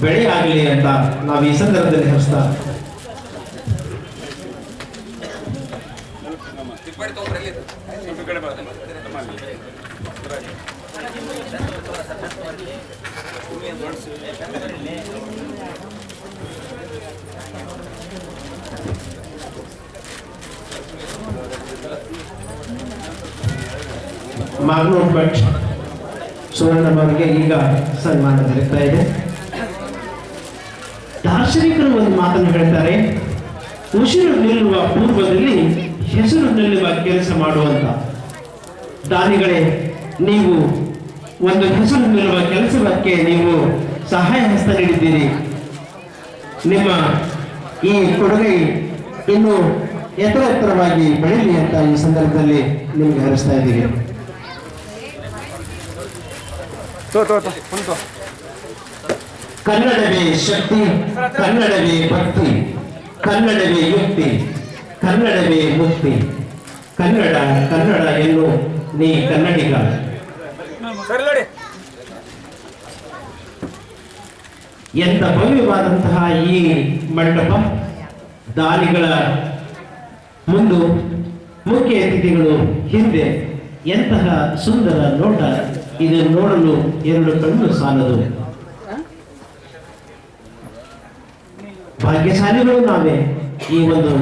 ಬೆಳೆ ಆಗಲಿ ಅಂತ ನಾವು ಈ ಸಂದರ್ಭದಲ್ಲಿ ಹರಿಸ್ತಾ ಮಾಗ್ನೂರ್ ಭಟ್ ಸುವರ್ಣವರಿಗೆ ಈಗ ಸನ್ಮಾನ ದೊರೆತಾ ಇದೆ. ದಾರ್ಶನಿಕರು ಒಂದು ಮಾತನ್ನು ಹೇಳ್ತಾರೆ, ಉಸಿರು ನಿಲ್ಲುವ ಪೂರ್ವದಲ್ಲಿ ಹೆಸರು ನಿಲ್ಲುವ ಕೆಲಸ ಮಾಡುವಂತ. ದಾನಿಗಳೇ, ನೀವು ಒಂದು ಹೆಸರು ನಿಲ್ಲುವ ಕೆಲಸಕ್ಕೆ ನೀವು ಸಹಾಯ ಹಸ್ತ ನೀಡಿದ್ದೀರಿ. ನಿಮ್ಮ ಈ ಕೊಡುಗೆ ಇನ್ನು ಎತ್ತರವಾಗಿ ಬೆಳೀಲಿ ಅಂತ ಈ ಸಂದರ್ಭದಲ್ಲಿ ನಿಮಗೆ ಹರಿಸ್ತಾ ಇದ್ದೀವಿ. ಕನ್ನಡವೇ ಶಕ್ತಿ, ಕನ್ನಡವೇ ಭಕ್ತಿ, ಕನ್ನಡವೇ ಯುಕ್ತಿ, ಕನ್ನಡವೇ ಮುಕ್ತಿ. ಕನ್ನಡ ಕನ್ನಡ ಎನ್ನು ನೀ ಕನ್ನಡಿಗ. ಎಂತ ಭವ್ಯವಾದಂತಹ ಈ ಮಂಟಪ, ದಾನಿಗಳ ಮುಂದು ಮುಖ್ಯ ಅತಿಥಿಗಳು ಹಿಂದೆ, ಎಂತಹ ಸುಂದರ ನೋಟ. ಇದನ್ನು ನೋಡಲು ಎರಡು ಕಣ್ಣು ಸಾಲದು. ಭಾಗ್ಯಶಾಲಿಗಳು ನಾವೇ ಈ ಒಂದು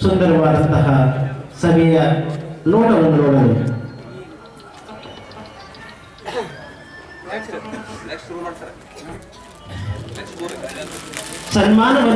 ಸುಂದರವಾದಂತಹ ಸಭೆಯ ನೋಟವನ್ನು ನೋಡಲು. ಸನ್ಮಾನವನ್ನು